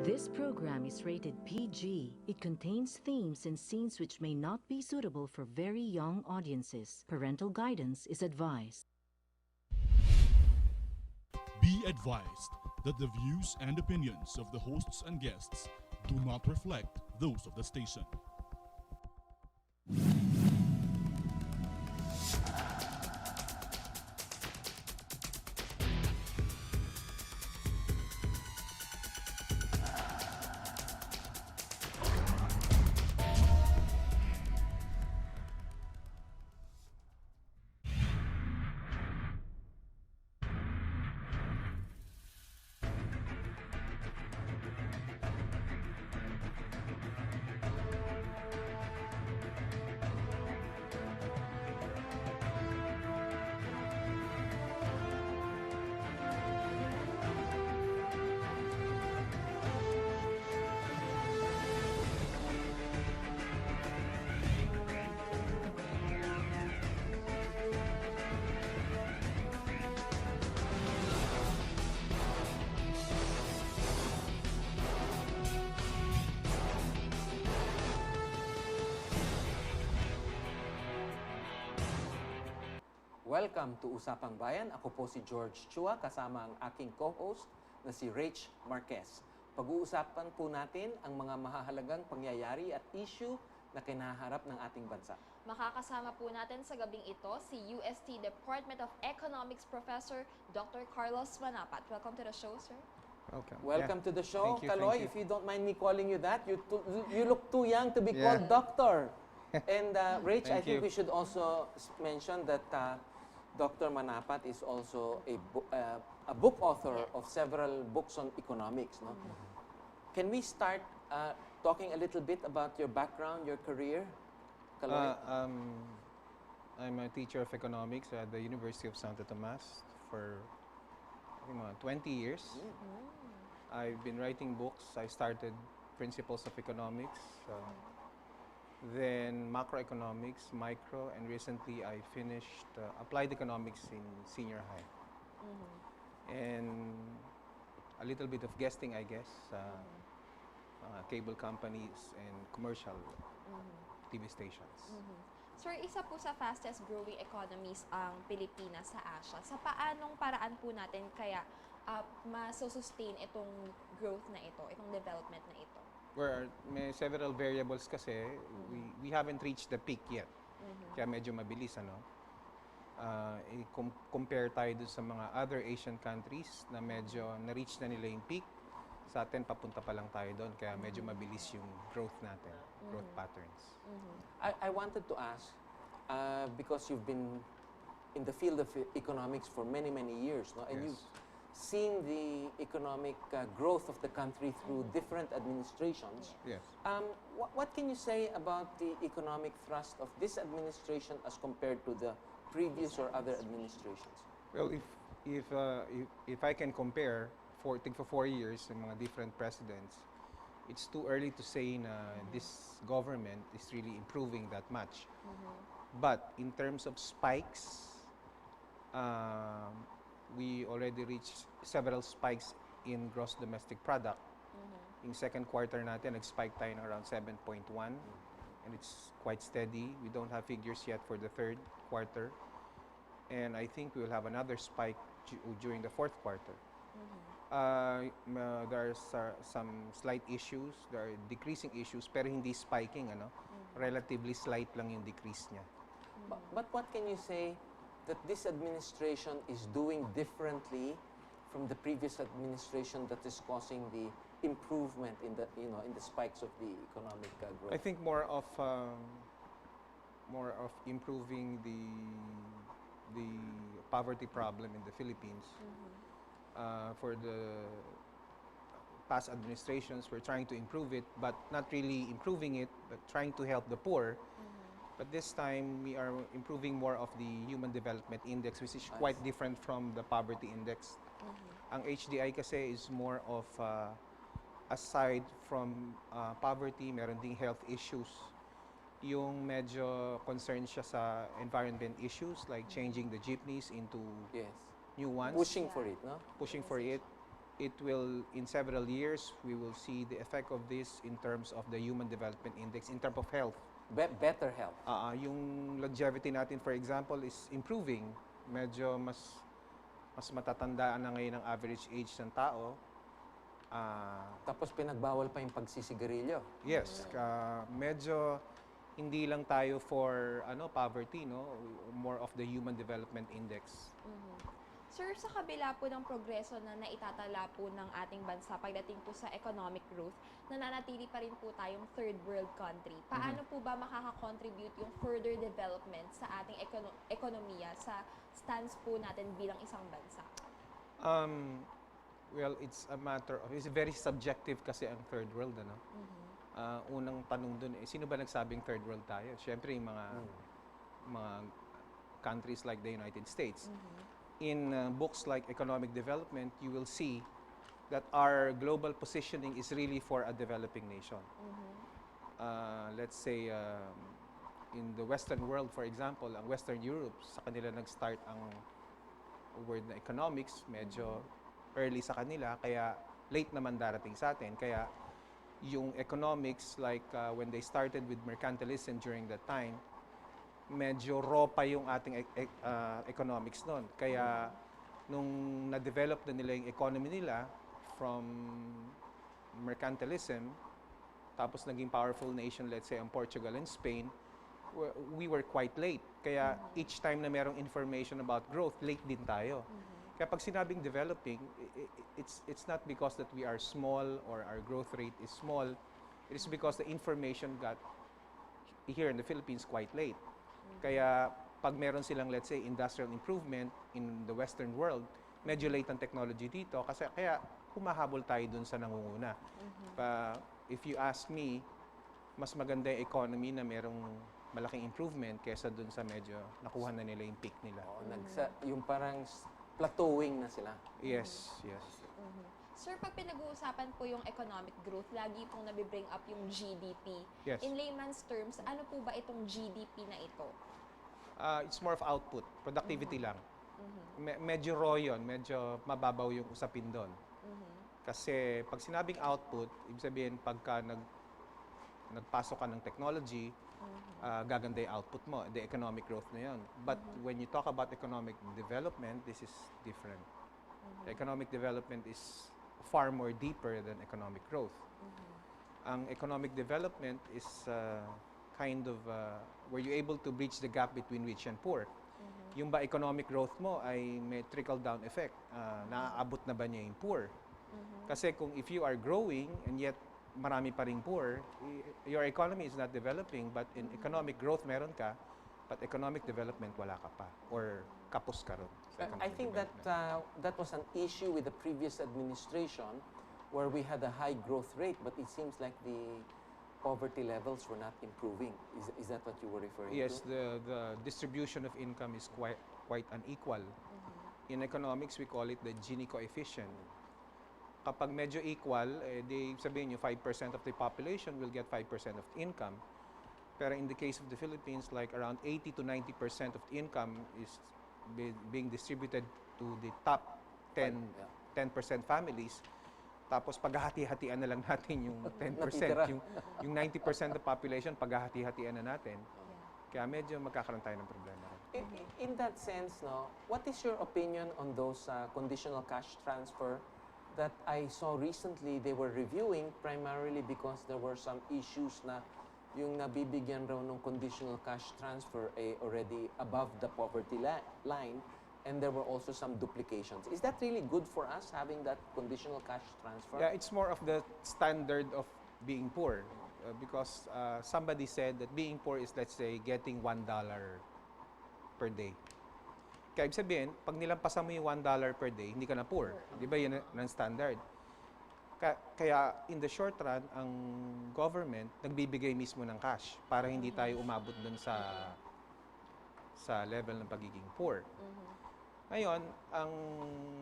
This program is rated PG. It contains themes and scenes which may not be suitable for very young audiences. Parental guidance is advised. Be advised that the views and opinions of the hosts and guests do not reflect those of the station. Welcome to Usapang Bayan. Ako po si George Chua, kasama ang aking co-host na si Rach Marquez. Pag-uusapan po natin ang mga mahahalagang pangyayari at issue na kinaharap ng ating bansa. Makakasama po natin sa gabing ito si UST Department of Economics Professor Dr. Carlos Manapat. Welcome to the show, sir. Welcome to the show. Thank you, Kaloy, if you don't mind me calling you that, you look too young to be called doctor. And Rach, I think we should also mention that Dr. Manapat is also a book author of several books on economics. No? Can we start talking a little bit about your background, your career? Kaloy? I'm a teacher of economics at the University of Santo Tomas for 20 years. I've been writing books. I started Principles of Economics, then macroeconomics, micro, and recently I finished applied economics in senior high. And a little bit of guesting, I guess, cable companies and commercial TV stations. Sir, isa po sa fastest growing economies ang Pilipinas sa Asia. Sa paanong paraan po natin kaya masustain itong growth na ito, itong development na ito? Where may several variables kasi, we haven't reached the peak yet. Kaya medyo mabilis, ano? Compare tayo dun sa mga other Asian countries na medyo na-reach na nila yung peak. Sa atin, papunta pa lang tayo doon. Kaya medyo mabilis yung growth natin, growth patterns. I wanted to ask, because you've been in the field of economics for many, many years, no? And Yes. you've seen the economic growth of the country through different administrations. Yes. What can you say about the economic thrust of this administration as compared to the previous or other administrations? Well, if I can compare, for 4 years, yung mga different presidents, it's too early to say na this government is really improving that much. But in terms of spikes, we already reached several spikes in gross domestic product. In second quarter natin, nag-spike tayo ng around 7.1, and it's quite steady. We don't have figures yet for the third quarter. And I think we will have another spike during the fourth quarter. There are some slight issues, there are decreasing issues, pero hindi spiking, ano? Relatively slight lang yung decrease niya. But what can you say that this administration is doing differently from the previous administration that is causing the improvement in the in the spikes of the economic growth? I think more of improving the poverty problem in the Philippines. For the past administrations, we're trying to improve it, but not really improving it, but trying to help the poor. But this time, we are improving more of the Human Development Index, which is quite different from the poverty index. Ang HDI kasi is more of, aside from poverty, meron ding health issues. Yung medyo concerned siya sa environment issues, like changing the jeepneys into new ones. Pushing for it, no? Pushing for it. it will, in several years, we will see the effect of this in terms of the Human Development Index, in terms of health. Better health. Yung longevity natin, for example, is improving. Medyo mas matatandaan na ngayon ang average age ng tao. Tapos pinagbawal pa yung pagsisigarilyo. Yes, medyo hindi lang tayo for poverty, no? More of the Human Development Index. Sir, sa kabila po ng progreso na naitatala po ng ating bansa pagdating po sa economic growth, nananatili pa rin po tayong third world country. Paano po ba makaka-contribute yung further development sa ating ekonomiya sa stance po natin bilang isang bansa? Well, it's a matter of, it's very subjective kasi ang third world, ano? Unang tanong dun, sino ba nagsabing third world tayo? Siyempre, yung mga countries like the United States. In books like Economic Development, you will see that our global positioning is really for a developing nation. Let's say, in the Western world, for example, ang Western Europe, sa kanila nag-start ang word na economics, medyo early sa kanila, kaya late naman darating sa atin. Kaya yung economics, like when they started with mercantilism during that time, medyo raw pa yung ating economics noon. Kaya nung na-develop na nila yung economy nila from mercantilism, tapos naging powerful nation, let's say, ang Portugal and Spain, we were quite late. Kaya each time na merong information about growth, late din tayo. Kaya pag sinabing developing, it's not because that we are small or our growth rate is small. It is because the information got here in the Philippines quite late. Kaya pag meron silang, let's say, industrial improvement in the Western world, medyo late ang technology dito kasi kaya humahabol tayo dun sa nangunguna. If you ask me, mas maganda yung economy na merong malaking improvement kaysa dun sa medyo nakuha na nila yung peak nila. Yung parang plateauing na sila. Yes. Sir, pag pinag-uusapan po yung economic growth, lagi pong nabibring up yung GDP. Yes. In layman's terms, ano po ba itong GDP na ito? It's more of output, productivity lang. Medyo raw yun, medyo mababaw yung usapin doon. Kasi pag sinabing output, ibig sabihin pagka nagpasok ka ng technology, gaganda yung output mo, the economic growth na yun. But when you talk about economic development, this is different. The economic development is far more deeper than economic growth. Ang economic development is kind of where you're able to bridge the gap between rich and poor. Yung ba economic growth mo ay may trickle-down effect. Naaabot na ba niya yung poor? Kasi kung if you are growing and yet marami pa ring poor, your economy is not developing, but in economic growth meron ka, but economic development wala ka pa or kapos ka ron. I think that that was an issue with the previous administration where we had a high growth rate, but it seems like the poverty levels were not improving. Is that what you were referring Yes, to? the distribution of income is quite unequal. In economics, we call it the Gini coefficient. Kapag medyo equal, di sabihin nyo 5% of the population will get 5% of the income. Pero in the case of the Philippines, like around 80 to 90% of the income is being distributed to the top 10% families. Tapos paghahati-hatian na lang natin yung 10%, yung 90% of the population, paghahati-hatian na natin. Kaya medyo magkakaroon tayo ng problema. In that sense, no, what is your opinion on those conditional cash transfer that I saw recently they were reviewing primarily because there were some issues na yung nabibigyan raw ng conditional cash transfer already above the poverty line, and there were also some duplications. Is that really good for us, having that conditional cash transfer? Yeah, it's more of the standard of being poor. Because somebody said that being poor is, let's say, getting $1 per day. Kaya ibig sabihin, pag nilampasan mo yung $1 per day, hindi ka na poor. Di ba yun ang standard? Kaya in the short run, ang government nagbibigay mismo ng cash para hindi tayo umabot dun sa level ng pagiging poor. Ngayon, ang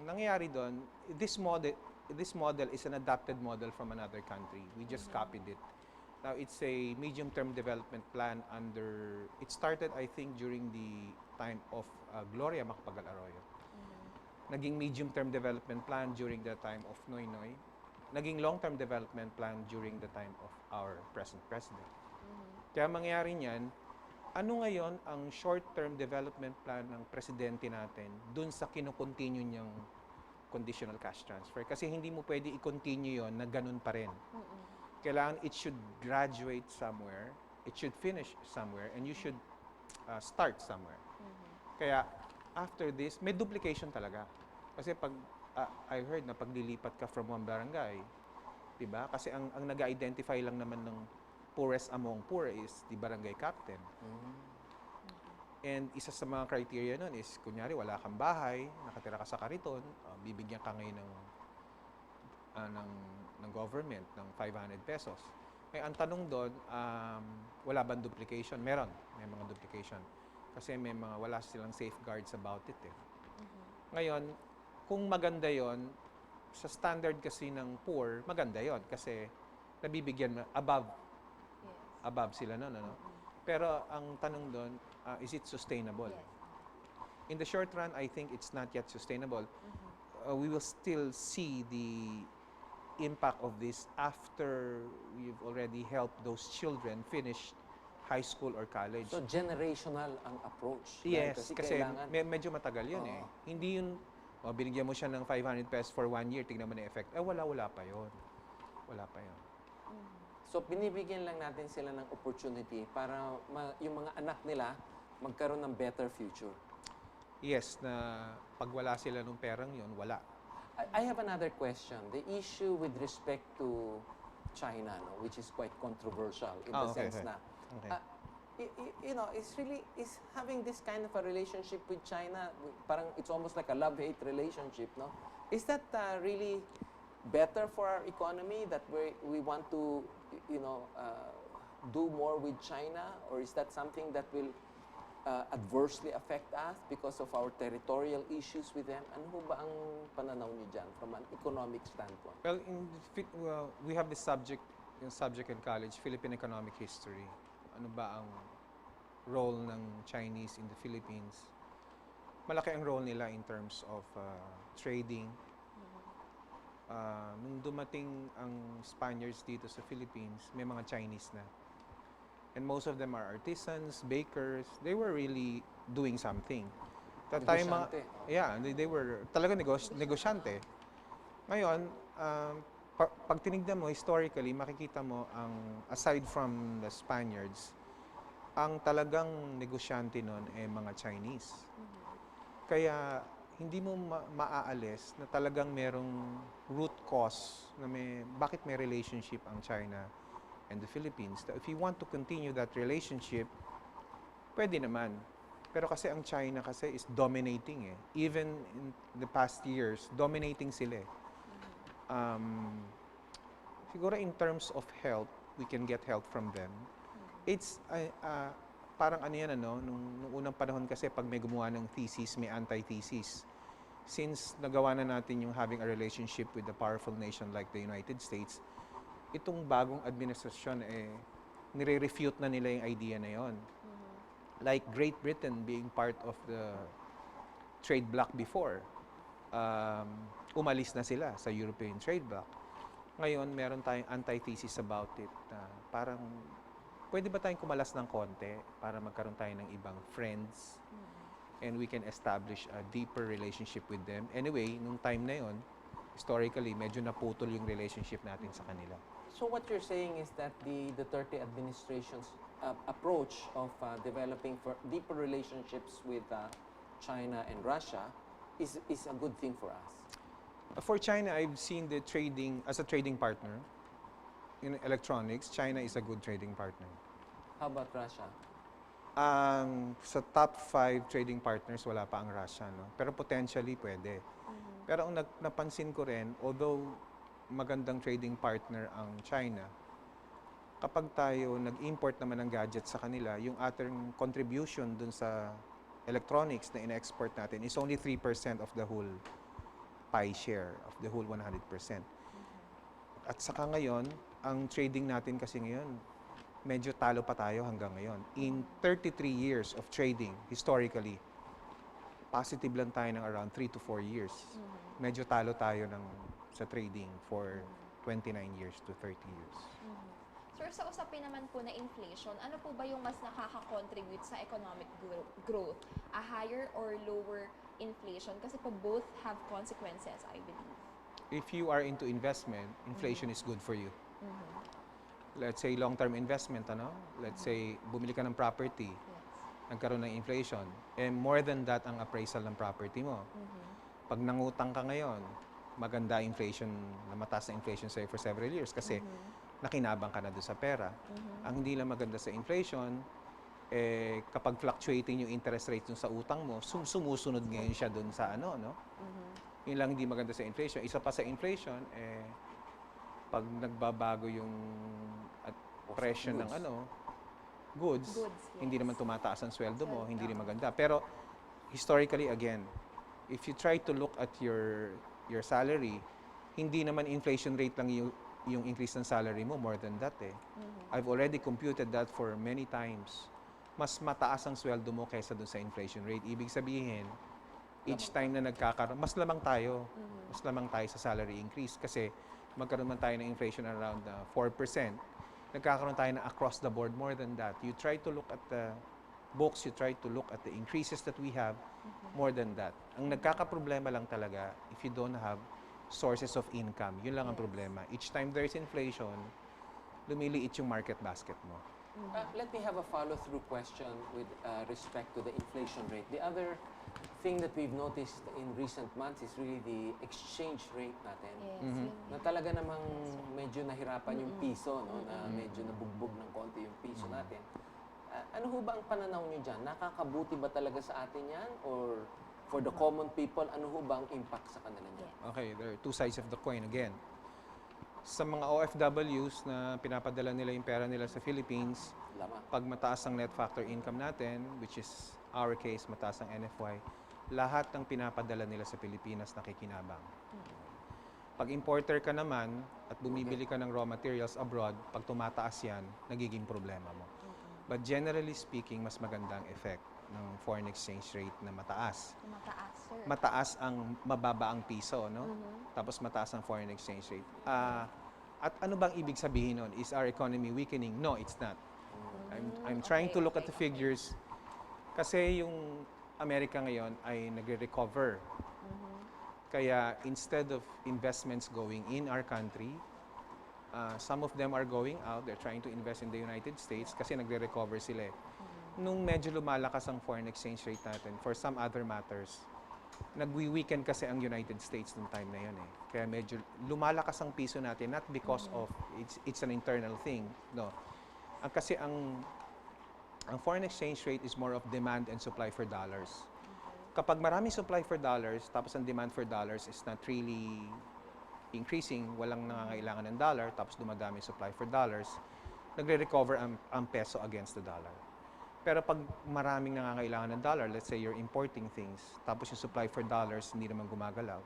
nangyayari doon, this model is an adapted model from another country. We just copied it. Now, it's a medium-term development plan it started, I think, during the time of Gloria Macapagal Arroyo. naging medium-term development plan during the time of Noynoy, naging long-term development plan during the time of our present president. Kaya mangyari niyan, ano ngayon ang short-term development plan ng presidente natin dun sa kinokontinue niyang conditional cash transfer? Kasi hindi mo pwede i-continue yon na ganun pa rin. Kailangan it should graduate somewhere, it should finish somewhere, and you should start somewhere. Kaya after this, may duplication talaga. Kasi pag I heard na paglilipat ka from one barangay, 'di ba? Kasi ang nag-identify lang naman ng poorest among poor is the barangay captain. And isa sa mga criteria nun is, kunyari, wala kang bahay, nakatira ka sa kariton, bibigyan ka ngayon ng government ng 500 pesos. Eh, ang tanong doon, wala bang duplication? Meron. May mga duplication. Kasi wala silang safeguards about it. Ngayon, kung maganda yon, sa standard kasi ng poor, maganda yon kasi nabibigyan above sila nun, ano? Pero ang tanong doon, is it sustainable? In the short run, I think it's not yet sustainable. We will still see the impact of this after we've already helped those children finish high school or college. So generational ang approach. Yes, kasi kailangan, medyo matagal yun eh. Hindi yun, binigyan mo siya ng 500 pesos for 1 year, tingnan mo na effect. Wala pa yun. Wala pa yun. So binibigyan lang natin sila ng opportunity para yung mga anak nila magkaroon ng better future. Yes, na pag wala sila nung perang yun, wala. I have another question. The issue with respect to China, no, which is quite controversial in the sense na, is having this kind of a relationship with China, parang it's almost like a love-hate relationship, no? Is that really better for our economy that we want to, do more with China, or is that something that will adversely affect us because of our territorial issues with them? Ano ba ang pananaw niyo dyan from an economic standpoint? Well, we have this subject in college, Philippine Economic History. Ano ba ang role ng Chinese in the Philippines? Malaki ang role nila in terms of trading. Nung dumating ang Spaniards dito sa Philippines, may mga Chinese na. And most of them are artisans, bakers. They were really doing something. Negosyante. They were talaga negosyante. Ngayon, pag tinignan mo historically, makikita mo aside from the Spaniards, ang talagang negosyante nun ay mga Chinese. Kaya hindi mo maaalis na talagang merong root cause na bakit may relationship ang China and the Philippines. If you want to continue that relationship, pwede naman. Pero kasi ang China kasi is dominating eh. Even in the past years, dominating sila eh. Siguro in terms of help, we can get help from them. It's parang ano yan, nung unang panahon kasi pag may gumawa ng thesis, may anti-thesis. Since nagawa na natin yung having a relationship with a powerful nation like the United States, itong bagong administrasyon nire-refute na nila yung idea na yon. Like Great Britain being part of the trade bloc before, umalis na sila sa European trade bloc. Ngayon, meron tayong anti-thesis about it. Parang, pwede ba tayong kumalas ng konti para magkaroon tayo ng ibang friends? And we can establish a deeper relationship with them. Anyway, nung time na yon, historically, medyo naputol yung relationship natin sa kanila. So what you're saying is that the Duterte administration's approach of developing deeper relationships with China and Russia is a good thing for us. For China, I've seen the trading as a trading partner in electronics. China is a good trading partner. How about Russia? Sa top 5 trading partners, wala pa ang Russia, no? Pero potentially, pwede. Pero ang napansin ko rin, although magandang trading partner ang China, kapag tayo nag-import naman ng gadgets sa kanila, yung ating contribution dun sa electronics na in-export natin is only 3% of the whole pie share, of the whole 100%. At saka ngayon, ang trading natin kasi ngayon, medyo talo pa tayo hanggang ngayon. In 33 years of trading, historically, positive lang tayo ng around 3 to 4 years. Medyo talo tayo sa trading for 29 years to 30 years. Sir, sa usapin naman po na inflation, ano po ba yung mas nakaka-contribute sa economic growth? A higher or lower inflation? Kasi po both have consequences, I believe. If you are into investment, inflation is good for you. Let's say long-term investment, Let's say bumili ka ng property, nagkaroon ng inflation, more than that ang appraisal ng property mo. Pag nangutang ka ngayon, maganda inflation, mataas na inflation sa'yo for several years kasi nakinabang ka na doon sa pera. Ang hindi lang maganda sa inflation, kapag fluctuating yung interest rate dun sa utang mo, sumusunod ngayon siya doon sa Yun lang hindi maganda sa inflation. Isa pa sa inflation, pag nagbabago yung presyo ng goods, hindi naman tumataas ang sweldo mo, hindi rin maganda. Pero historically, again, if you try to look at your salary, hindi naman inflation rate lang yung increase ng salary mo, more than that I've already computed that for many times. Mas mataas ang sweldo mo kaysa dun sa inflation rate. Ibig sabihin, each time na nagkakaroon, mas lamang tayo. Mas lamang tayo sa salary increase kasi magkaroon man tayo ng inflation around 4%. Nagkakaroon tayo na across the board more than that. You try to look at the books, you try to look at the increases that we have more than that. Ang nagkakaproblema lang talaga if you don't have sources of income. Yun lang ang problema. Each time there's inflation, lumiliit yung market basket mo. Let me have a follow-through question with respect to the inflation rate. The other thing that we've noticed in recent months is really the exchange rate natin. Na talaga namang medyo nahirapan yung piso, na medyo nabugbog ng konti yung piso natin. Ano ho ba ang pananaw nyo dyan? Nakakabuti ba talaga sa atin yan? Or for the common people, ano ho ba ang impact sa kanila dyan? Okay, there are two sides of the coin again. Sa mga OFWs na pinapadala nila yung pera nila sa Philippines, pag mataas ang net factor income natin, which is our case, mataas ang NFY, lahat ng pinapadala nila sa Pilipinas nakikinabang. Pag importer ka naman at bumibili ka ng raw materials abroad, pag tumataas yan, nagiging problema mo. But generally speaking, mas magandang effect ng foreign exchange rate na mataas. Mataas, sir. Mataas ang mababa ang piso, Tapos mataas ang foreign exchange rate. At ano bang ibig sabihin nun? Is our economy weakening? No, it's not. I'm trying to look at the figures. Kasi yung Amerika ngayon ay nagre-recover. Kaya instead of investments going in our country, some of them are going out. They're trying to invest in the United States kasi nagre-recover sila. Nung medyo lumalakas ang foreign exchange rate natin, for some other matters, nagwi-weaken kasi ang United States nung time na yun Kaya medyo lumalakas ang piso natin, not because of, it's an internal thing, no. Kasi ang foreign exchange rate is more of demand and supply for dollars. Kapag maraming supply for dollars, tapos ang demand for dollars is not really increasing, walang nangangailangan ng dollar, tapos dumadami supply for dollars, nagre-recover ang peso against the dollar. Pero pag maraming nangangailangan ng dollar, let's say you're importing things, tapos yung supply for dollars hindi naman gumagalaw,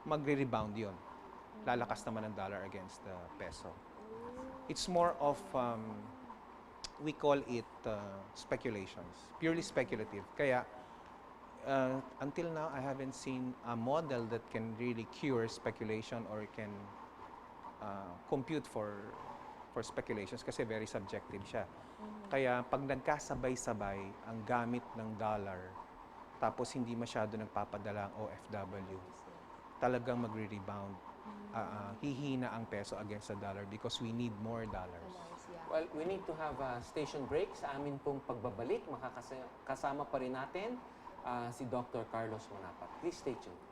magre-rebound yun. Lalakas naman ang dollar against the peso. It's more of, we call it speculations, purely speculative. Kaya, until now, I haven't seen a model that can really cure speculation or can compute for speculations kasi very subjective siya. Kaya pag nagkasabay-sabay ang gamit ng dollar tapos hindi masyado nagpapadala ang OFW, talagang magre-rebound. Hihina ang peso against the dollar because we need more dollars. Well, we need to have a station break. Sa amin pong pagbabalik, makakasama pa rin natin si Dr. Carlos Manapat. Please stay tuned.